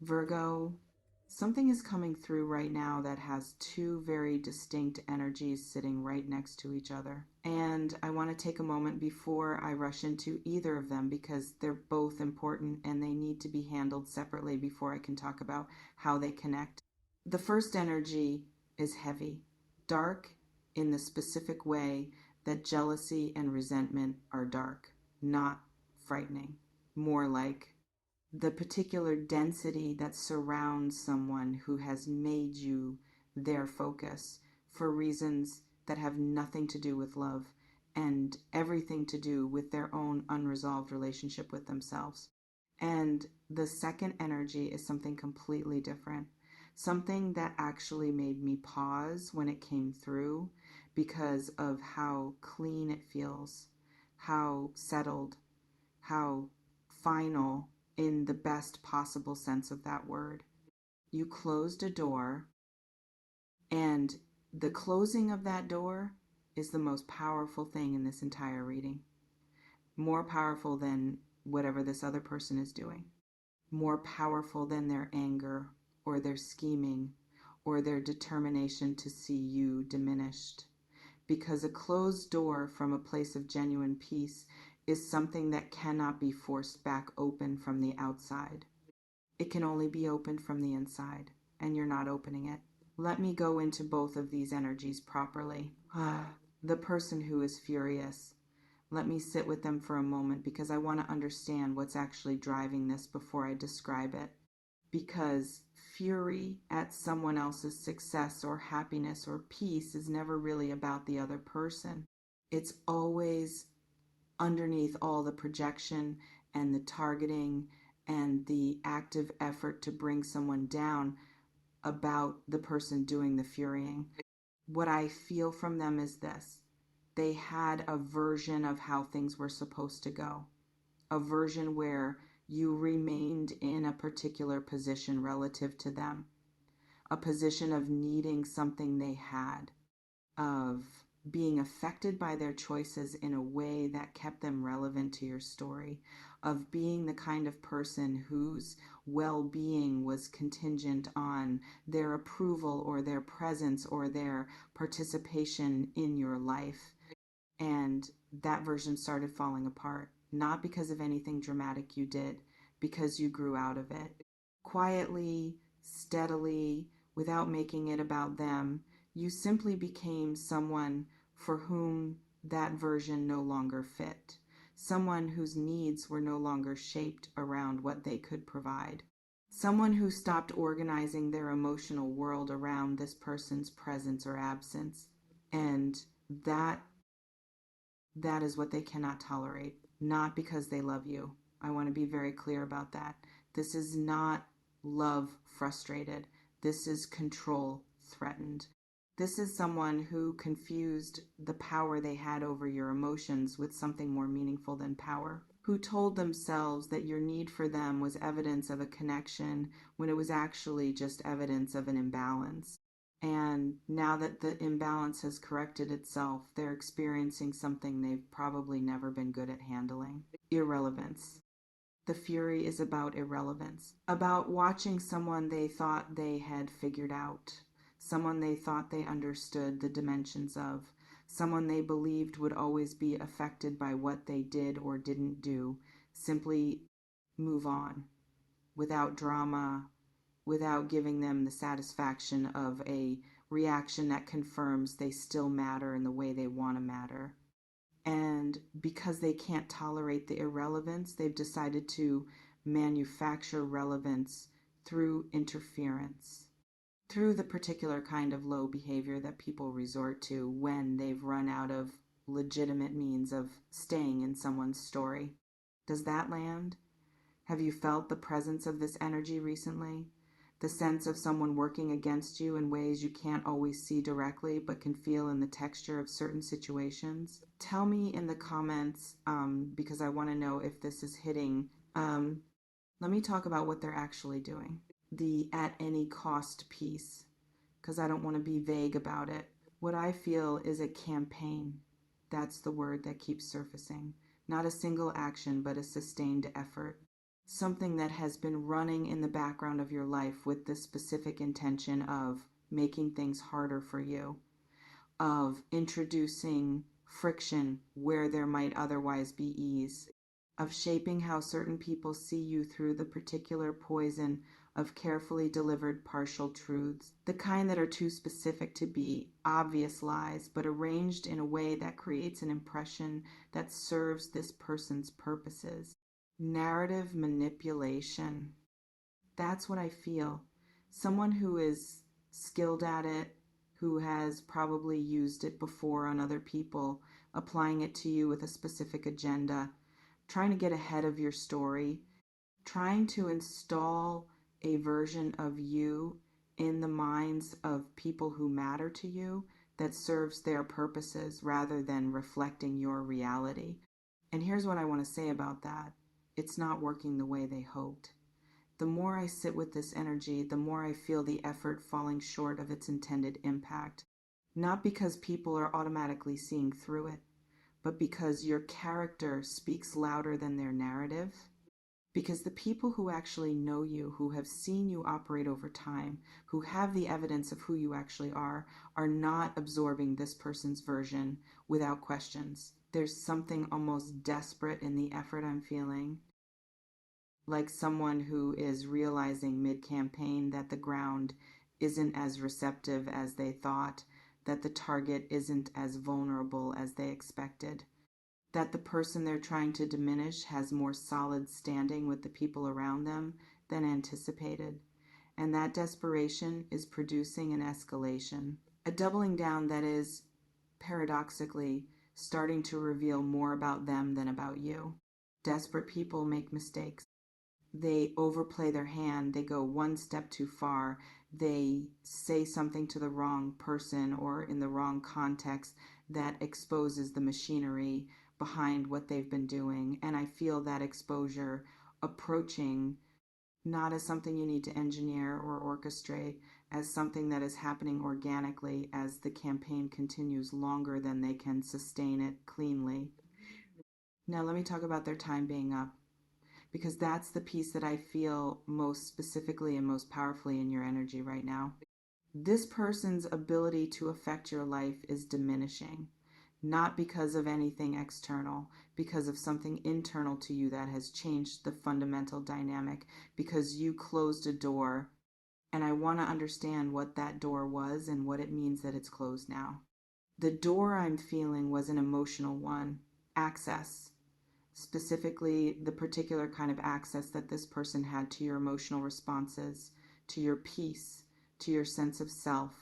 Virgo, something is coming through right now that has two very distinct energies sitting right next to each other. And I want to take a moment before I rush into either of them because they're both important and they need to be handled separately before I can talk about how they connect. The first energy is heavy, dark in the specific way that jealousy and resentment are dark, not frightening, more like the particular density that surrounds someone who has made you their focus for reasons that have nothing to do with love and everything to do with their own unresolved relationship with themselves. And the second energy is something completely different, something that actually made me pause when it came through because of how clean it feels, how settled, how final in the best possible sense of that word. You closed a door, and the closing of that door is the most powerful thing in this entire reading. More powerful than whatever this other person is doing. More powerful than their anger or their scheming or their determination to see you diminished. Because a closed door from a place of genuine peace is something that cannot be forced back open from the outside. It can only be opened from the inside, and you're not opening it. Let me go into both of these energies properly. The person who is furious. Let me sit with them for a moment because I want to understand what's actually driving this before I describe it. Because fury at someone else's success or happiness or peace is never really about the other person. It's always underneath all the projection and the targeting and the active effort to bring someone down about the person doing the furying. What I feel from them is this: they had a version of how things were supposed to go, a version where you remained in a particular position relative to them, a position of needing something they had, of being affected by their choices in a way that kept them relevant to your story, of being the kind of person whose well being was contingent on their approval or their presence or their participation in your life. And that version started falling apart, not because of anything dramatic you did, because you grew out of it. Quietly, steadily, without making it about them, you simply became someone for whom that version no longer fit, someone whose needs were no longer shaped around what they could provide, someone who stopped organizing their emotional world around this person's presence or absence. And that that is what they cannot tolerate, not because they love you. I want to be very clear about that. This is not love frustrated. This is control threatened. This is someone who confused the power they had over your emotions with something more meaningful than power, who told themselves that your need for them was evidence of a connection when it was actually just evidence of an imbalance. And now that the imbalance has corrected itself, they're experiencing something they've probably never been good at handling: irrelevance. The fury is about irrelevance, about watching someone they thought they had figured out, someone they thought they understood the dimensions of, someone they believed would always be affected by what they did or didn't do, simply move on without drama, without giving them the satisfaction of a reaction that confirms they still matter in the way they want to matter. And because they can't tolerate the irrelevance, they've decided to manufacture relevance through interference, through the particular kind of low behavior that people resort to when they've run out of legitimate means of staying in someone's story. Does that land? Have you felt the presence of this energy recently? The sense of someone working against you in ways you can't always see directly but can feel in the texture of certain situations? Tell me in the comments because I want to know if this is hitting. Let me talk about what they're actually doing. The at any cost piece, because I don't want to be vague about it. What I feel is a campaign. That's the word that keeps surfacing. Not a single action, but a sustained effort. something that has been running in the background of your life with the specific intention of making things harder for you, of introducing friction where there might otherwise be ease, of shaping how certain people see you through the particular poison of carefully delivered partial truths, the kind that are too specific to be obvious lies, but arranged in a way that creates an impression that serves this person's purposes. Narrative manipulation. That's what I feel. Someone who is skilled at it, who has probably used it before on other people, applying it to you with a specific agenda, trying to get ahead of your story, trying to install a version of you in the minds of people who matter to you that serves their purposes rather than reflecting your reality. And here's what I want to say about that. It's not working the way they hoped. The more I sit with this energy, the more I feel the effort falling short of its intended impact. Not because people are automatically seeing through it, but because your character speaks louder than their narrative. Because the people who actually know you, who have seen you operate over time, who have the evidence of who you actually are not absorbing this person's version without questions. There's something almost desperate in the effort I'm feeling. Like someone who is realizing mid-campaign that the ground isn't as receptive as they thought, that the target isn't as vulnerable as they expected, that the person they're trying to diminish has more solid standing with the people around them than anticipated. And that desperation is producing an escalation, a doubling down that is, paradoxically, starting to reveal more about them than about you. Desperate people make mistakes. They overplay their hand, they go one step too far, they say something to the wrong person or in the wrong context that exposes the machinery behind what they've been doing. And I feel that exposure approaching not as something you need to engineer or orchestrate, as something that is happening organically as the campaign continues longer than they can sustain it cleanly. Now let me talk about their time being up, because that's the piece that I feel most specifically and most powerfully in your energy right now. This person's ability to affect your life is diminishing, not because of anything external, because of something internal to you that has changed the fundamental dynamic, because you closed a door, and I want to understand what that door was and what it means that it's closed now. The door I'm feeling was an emotional one, access. Specifically, the particular kind of access that this person had to your emotional responses, to your peace, to your sense of self,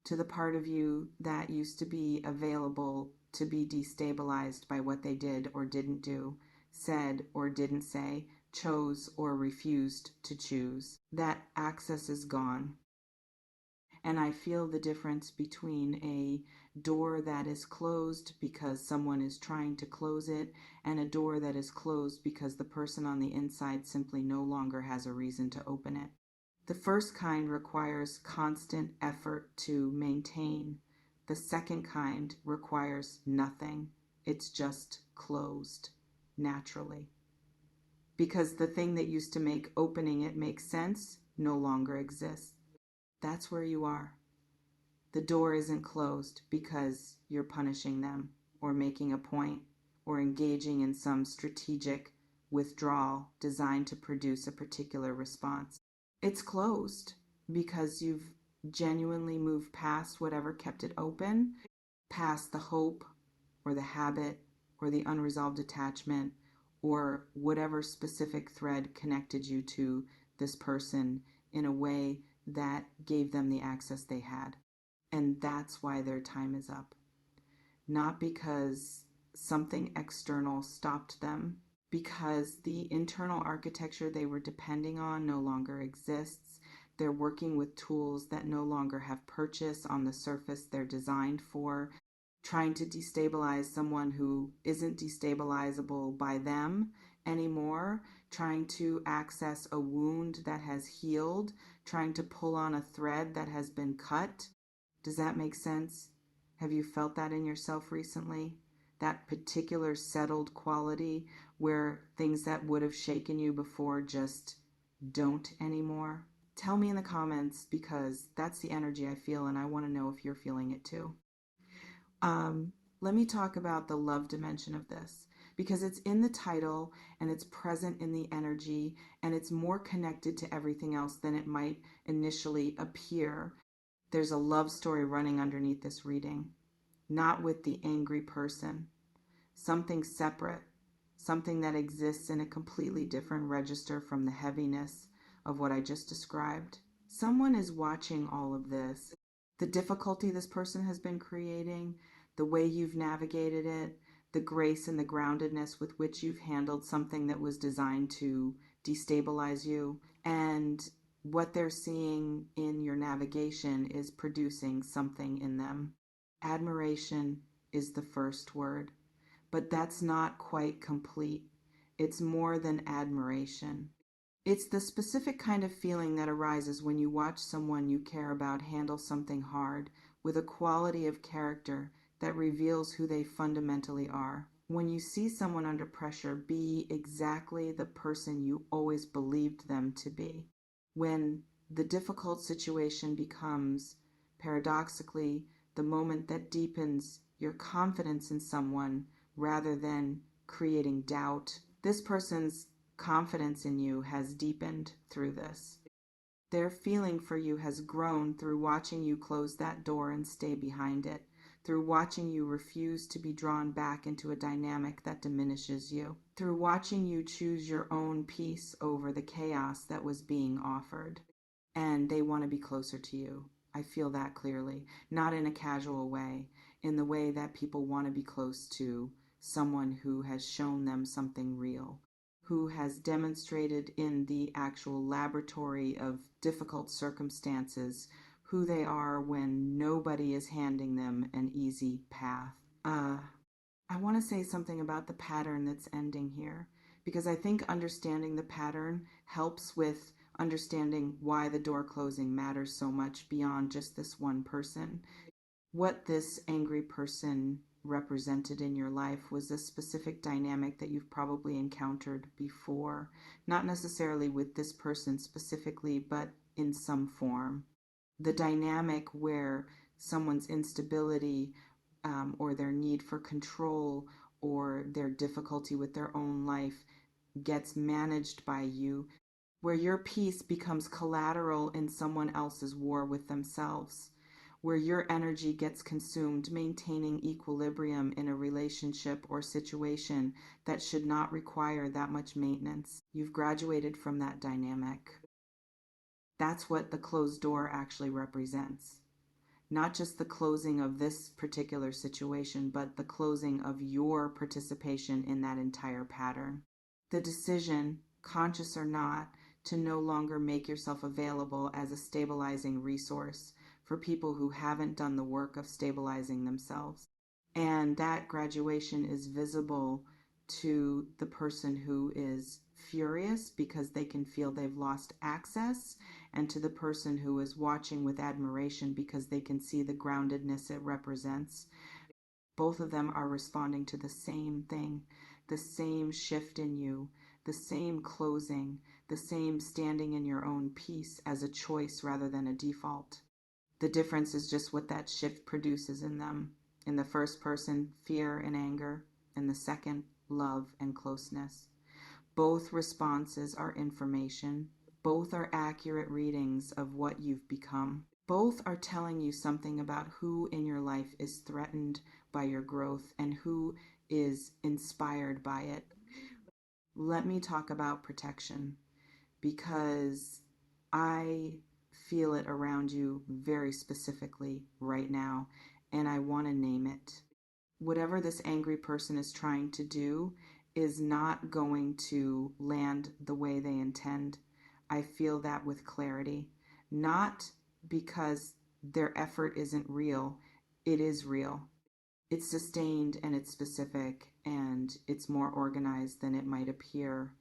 to the part of you that used to be available to be destabilized by what they did or didn't do, said or didn't say, chose or refused to choose. That access is gone. And I feel the difference between a door that is closed because someone is trying to close it and a door that is closed because the person on the inside simply no longer has a reason to open it. The first kind requires constant effort to maintain. The second kind requires nothing. It's just closed naturally. Because the thing that used to make opening it make sense no longer exists. That's where you are. The door isn't closed because you're punishing them or making a point or engaging in some strategic withdrawal designed to produce a particular response. It's closed because you've genuinely moved past whatever kept it open, past the hope or the habit or the unresolved attachment or whatever specific thread connected you to this person in a way that gave them the access they had. And that's why their time is up. Not because something external stopped them, because the internal architecture they were depending on no longer exists. They're working with tools that no longer have purchase on the surface they're designed for, trying to destabilize someone who isn't destabilizable by them anymore, trying to access a wound that has healed, trying to pull on a thread that has been cut. Does that make sense? Have you felt that in yourself recently? That particular settled quality where things that would have shaken you before just don't anymore? Tell me in the comments, because that's the energy I feel, and I want to know if you're feeling it too. Let me talk about the love dimension of this, because it's in the title and it's present in the energy, and it's more connected to everything else than it might initially appear. There's a love story running underneath this reading, not with the angry person, something separate, something that exists in a completely different register from the heaviness of what I just described. Someone is watching all of this. The difficulty this person has been creating, the way you've navigated it, the grace and the groundedness with which you've handled something that was designed to destabilize you, and what they're seeing in your navigation is producing something in them. Admiration is the first word, but that's not quite complete. It's more than admiration. It's the specific kind of feeling that arises when you watch someone you care about handle something hard with a quality of character that reveals who they fundamentally are. When you see someone under pressure be exactly the person you always believed them to be. When the difficult situation becomes, paradoxically, the moment that deepens your confidence in someone rather than creating doubt. This person's confidence in you has deepened through this. Their feeling for you has grown through watching you close that door and stay behind it, through watching you refuse to be drawn back into a dynamic that diminishes you, through watching you choose your own peace over the chaos that was being offered. And they want to be closer to you. I feel that clearly, not in a casual way, in the way that people want to be close to someone who has shown them something real, who has demonstrated in the actual laboratory of difficult circumstances who they are when nobody is handing them an easy path. I want to say something about the pattern that's ending here, because I think understanding the pattern helps with understanding why the door closing matters so much beyond just this one person. What this angry person represented in your life was a specific dynamic that you've probably encountered before, not necessarily with this person specifically, but in some form. The dynamic where someone's instability or their need for control or their difficulty with their own life gets managed by you, where your peace becomes collateral in someone else's war with themselves, where your energy gets consumed maintaining equilibrium in a relationship or situation that should not require that much maintenance. You've graduated from that dynamic. That's what the closed door actually represents. Not just the closing of this particular situation, but the closing of your participation in that entire pattern. The decision, conscious or not, to no longer make yourself available as a stabilizing resource for people who haven't done the work of stabilizing themselves. And that graduation is visible to the person who is furious because they can feel they've lost access, and to the person who is watching with admiration because they can see the groundedness it represents. Both of them are responding to the same thing, the same shift in you, the same closing, the same standing in your own peace as a choice rather than a default. The difference is just what that shift produces in them. In the first person, fear and anger. In the second, love and closeness. Both responses are information. Both are accurate readings of what you've become. Both are telling you something about who in your life is threatened by your growth and who is inspired by it. Let me talk about protection, because I feel it around you very specifically right now, and I want to name it. Whatever this angry person is trying to do is not going to land the way they intend. I feel that with clarity. Not because their effort isn't real. It is real. It's sustained and it's specific and it's more organized than it might appear.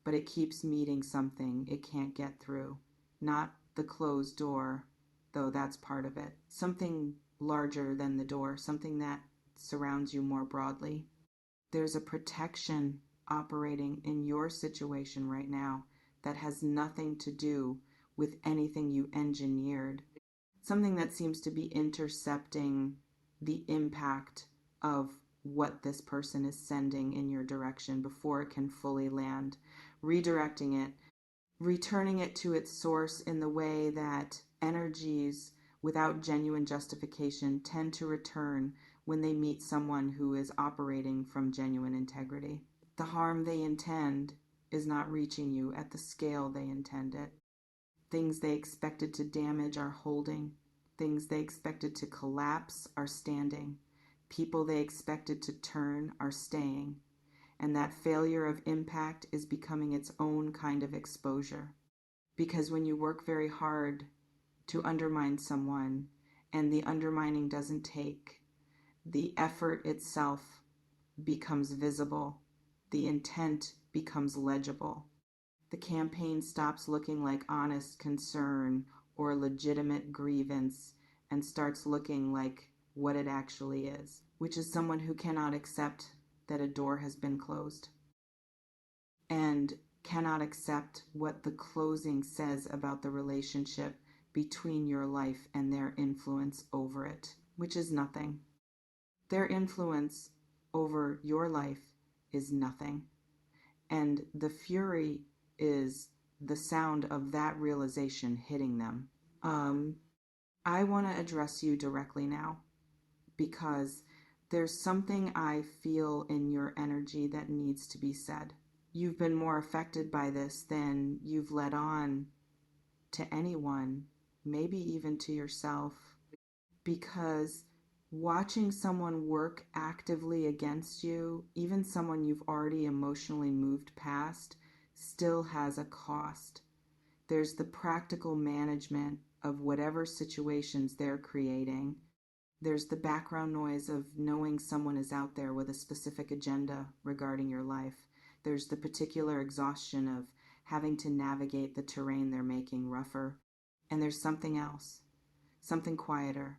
But it keeps meeting something it can't get through. Not the closed door, though that's part of it. Something larger than the door, something that surrounds you more broadly. There's a protection operating in your situation right now that has nothing to do with anything you engineered. Something that seems to be intercepting the impact of what this person is sending in your direction before it can fully land, redirecting it, returning it to its source in the way that energies without genuine justification tend to return when they meet someone who is operating from genuine integrity. The harm they intend is not reaching you at the scale they intend it. Things they expected to damage are holding. Things they expected to collapse are standing. People they expected to turn are staying. And that failure of impact is becoming its own kind of exposure. Because when you work very hard to undermine someone and the undermining doesn't take, the effort itself becomes visible. The intent becomes legible. The campaign stops looking like honest concern or legitimate grievance and starts looking like what it actually is, which is someone who cannot accept that a door has been closed and cannot accept what the closing says about the relationship between your life and their influence over it, which is nothing. Their influence over your life is nothing. And the fury is the sound of that realization hitting them. I want to address you directly now because there's something I feel in your energy that needs to be said. You've been more affected by this than you've let on to anyone, maybe even to yourself, because watching someone work actively against you, even someone you've already emotionally moved past, still has a cost. There's the practical management of whatever situations they're creating. There's the background noise of knowing someone is out there with a specific agenda regarding your life. There's the particular exhaustion of having to navigate the terrain they're making rougher. And there's something else, something quieter,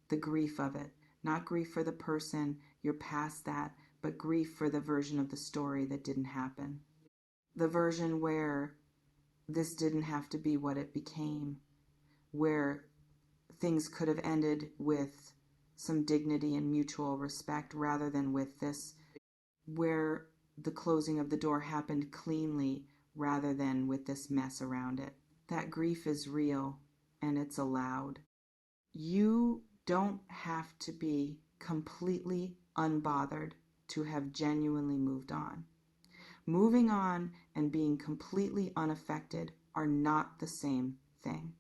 the grief of it. Not grief for the person, you're past that, but grief for the version of the story that didn't happen. The version where this didn't have to be what it became, where things could have ended with some dignity and mutual respect rather than with this, where the closing of the door happened cleanly rather than with this mess around it. That grief is real and it's allowed. You don't have to be completely unbothered to have genuinely moved on. Moving on and being completely unaffected are not the same thing.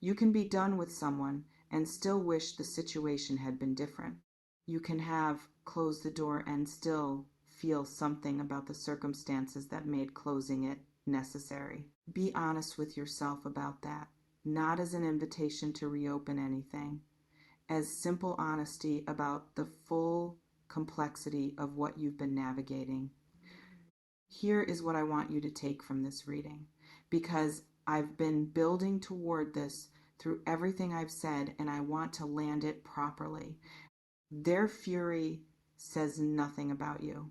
You can be done with someone and still wish the situation had been different. You can have closed the door and still feel something about the circumstances that made closing it necessary. Be honest with yourself about that, not as an invitation to reopen anything, as simple honesty about the full complexity of what you've been navigating. Here is what I want you to take from this reading, because I've been building toward this through everything I've said, and I want to land it properly. Their fury says nothing about you.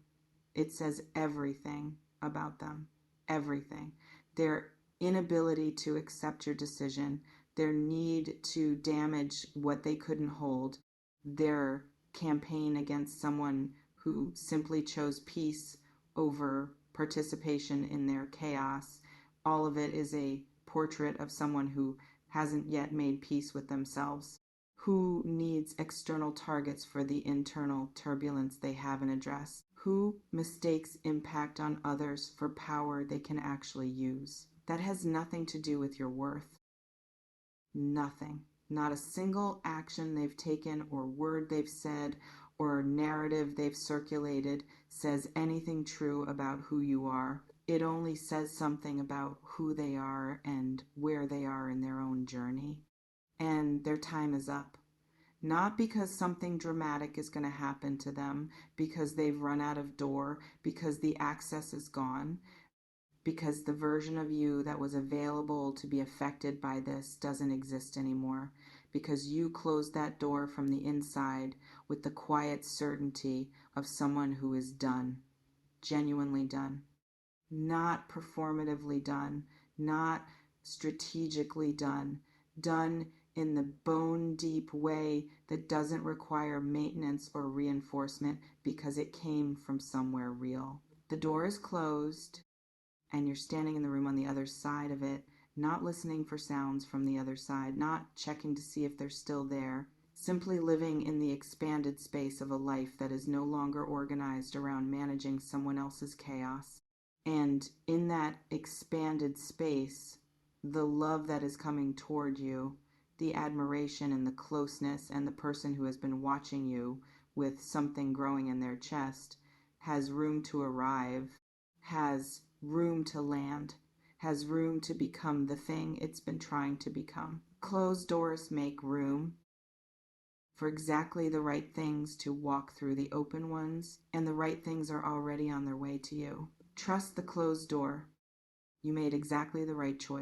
It says everything about them. Everything. Their inability to accept your decision, their need to damage what they couldn't hold, their campaign against someone who simply chose peace over participation in their chaos. All of it is a portrait of someone who hasn't yet made peace with themselves, who needs external targets for the internal turbulence they haven't addressed, who mistakes impact on others for power they can actually use. That has nothing to do with your worth. Nothing. Not a single action they've taken or word they've said or narrative they've circulated says anything true about who you are. It only says something about who they are and where they are in their own journey. And their time is up. Not because something dramatic is going to happen to them, because they've run out of door, because the access is gone, because the version of you that was available to be affected by this doesn't exist anymore, because you closed that door from the inside with the quiet certainty of someone who is done. genuinely done, not performatively done, not strategically done, done in the bone deep way that doesn't require maintenance or reinforcement because it came from somewhere real. The door is closed and you're standing in the room on the other side of it, not listening for sounds from the other side, not checking to see if they're still there, simply living in the expanded space of a life that is no longer organized around managing someone else's chaos. And in that expanded space, the love that is coming toward you, the admiration and the closeness, and the person who has been watching you with something growing in their chest has room to arrive, has room to land, has room to become the thing it's been trying to become. Closed doors make room for exactly the right things to walk through the open ones, and the right things are already on their way to you. Trust the closed door. You made exactly the right choice.